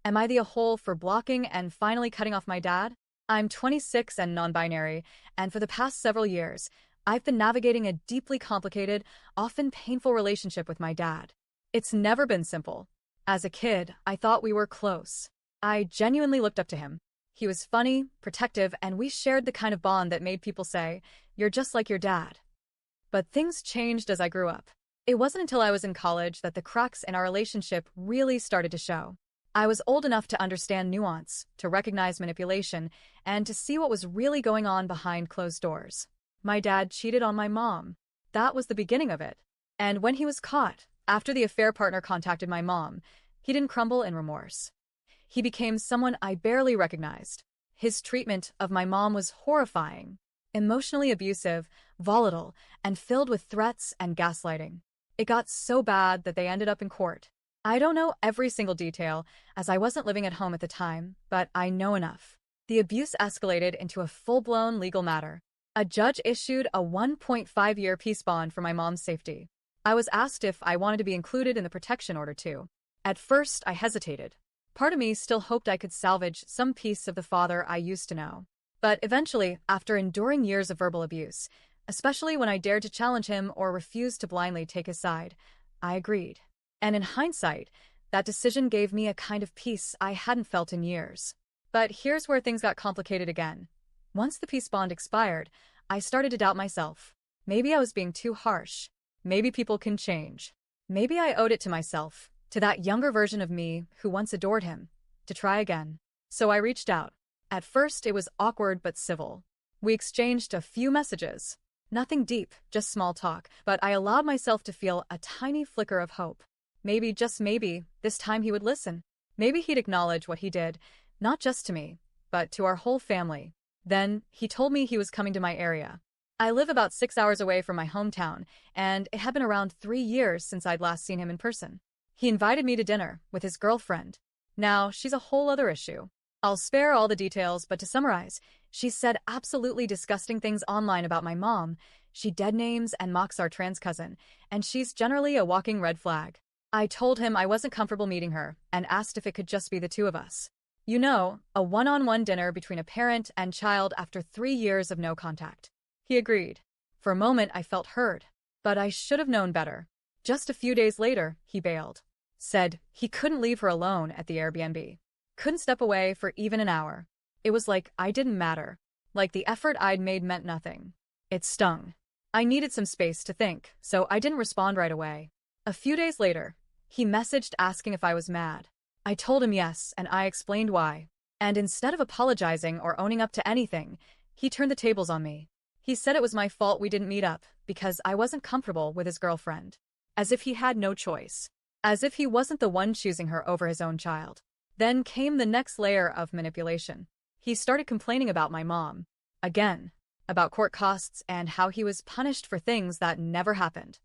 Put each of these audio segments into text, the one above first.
Am I the a-hole for blocking and finally cutting off my dad? I'm 26 and non-binary, and for the past several years, I've been navigating a deeply complicated, often painful relationship with my dad. It's never been simple. As a kid, I thought we were close. I genuinely looked up to him. He was funny, protective, and we shared the kind of bond that made people say, "You're just like your dad." But things changed as I grew up. It wasn't until I was in college that the cracks in our relationship really started to show. I was old enough to understand nuance, to recognize manipulation, and to see what was really going on behind closed doors. My dad cheated on my mom. That was the beginning of it. And when he was caught, after the affair partner contacted my mom, he didn't crumble in remorse. He became someone I barely recognized. His treatment of my mom was horrifying, emotionally abusive, volatile, and filled with threats and gaslighting. It got so bad that they ended up in court. I don't know every single detail, as I wasn't living at home at the time, but I know enough. The abuse escalated into a full-blown legal matter. A judge issued a 1.5-year peace bond for my mom's safety. I was asked if I wanted to be included in the protection order too. At first, I hesitated. Part of me still hoped I could salvage some piece of the father I used to know. But eventually, after enduring years of verbal abuse, especially when I dared to challenge him or refused to blindly take his side, I agreed. And in hindsight, that decision gave me a kind of peace I hadn't felt in years. But here's where things got complicated again. Once the peace bond expired, I started to doubt myself. Maybe I was being too harsh. Maybe people can change. Maybe I owed it to myself, to that younger version of me who once adored him, to try again. So I reached out. At first, it was awkward but civil. We exchanged a few messages. Nothing deep, just small talk, but I allowed myself to feel a tiny flicker of hope. Maybe, just maybe, this time he would listen. Maybe he'd acknowledge what he did, not just to me, but to our whole family. Then, he told me he was coming to my area. I live about 6 hours away from my hometown, and it had been around 3 years since I'd last seen him in person. He invited me to dinner with his girlfriend. Now, she's a whole other issue. I'll spare all the details, but to summarize, she said absolutely disgusting things online about my mom. She dead names and mocks our trans cousin, and she's generally a walking red flag. I told him I wasn't comfortable meeting her and asked if it could just be the two of us. You know, a one-on-one dinner between a parent and child after 3 years of no contact. He agreed. For a moment, I felt heard, but I should have known better. Just a few days later, he bailed. Said he couldn't leave her alone at the Airbnb. Couldn't step away for even an hour. It was like I didn't matter. Like the effort I'd made meant nothing. It stung. I needed some space to think, so I didn't respond right away. A few days later, he messaged asking if I was mad. I told him yes, and I explained why. And instead of apologizing or owning up to anything, he turned the tables on me. He said it was my fault we didn't meet up because I wasn't comfortable with his girlfriend. As if he had no choice. As if he wasn't the one choosing her over his own child. Then came the next layer of manipulation. He started complaining about my mom. Again. About court costs and how he was punished for things that never happened.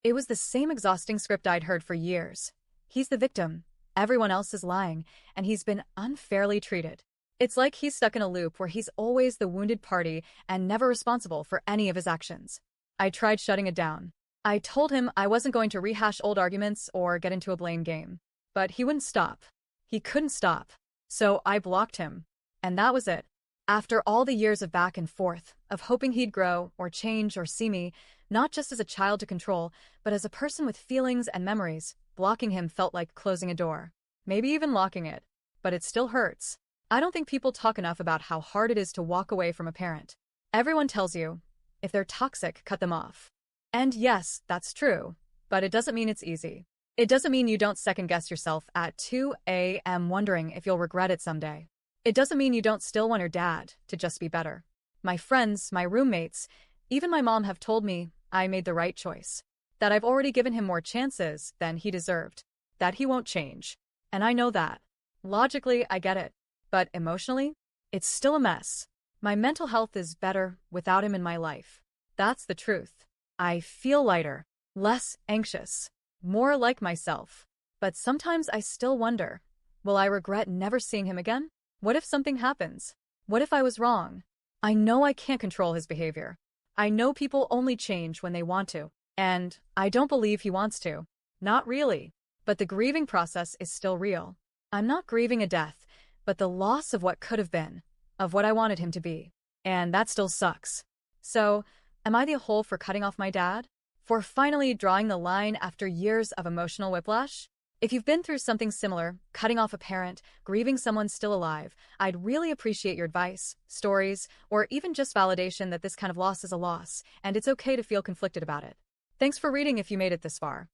It was the same exhausting script I'd heard for years. He's the victim, everyone else is lying, and he's been unfairly treated. It's like he's stuck in a loop where he's always the wounded party and never responsible for any of his actions. I tried shutting it down. I told him I wasn't going to rehash old arguments or get into a blame game. But he wouldn't stop. He couldn't stop. So I blocked him. And that was it. After all the years of back and forth, of hoping he'd grow or change or see me, not just as a child to control, but as a person with feelings and memories, blocking him felt like closing a door. Maybe even locking it. But it still hurts. I don't think people talk enough about how hard it is to walk away from a parent. Everyone tells you, if they're toxic, cut them off. And yes, that's true. But it doesn't mean it's easy. It doesn't mean you don't second-guess yourself at 2 a.m. wondering if you'll regret it someday. It doesn't mean you don't still want your dad to just be better. My friends, my roommates, even my mom have told me I made the right choice. That I've already given him more chances than he deserved. That he won't change. And I know that. Logically, I get it. But emotionally, it's still a mess. My mental health is better without him in my life. That's the truth. I feel lighter, less anxious, more like myself. But sometimes I still wonder, will I regret never seeing him again? What if something happens? What if I was wrong? I know I can't control his behavior. I know people only change when they want to. And I don't believe he wants to. Not really. But the grieving process is still real. I'm not grieving a death, but the loss of what could have been, of what I wanted him to be. And that still sucks. So, am I the whole for cutting off my dad? For finally drawing the line after years of emotional whiplash? If you've been through something similar, cutting off a parent, grieving someone still alive, I'd really appreciate your advice, stories, or even just validation that this kind of loss is a loss, and it's okay to feel conflicted about it. Thanks for reading if you made it this far.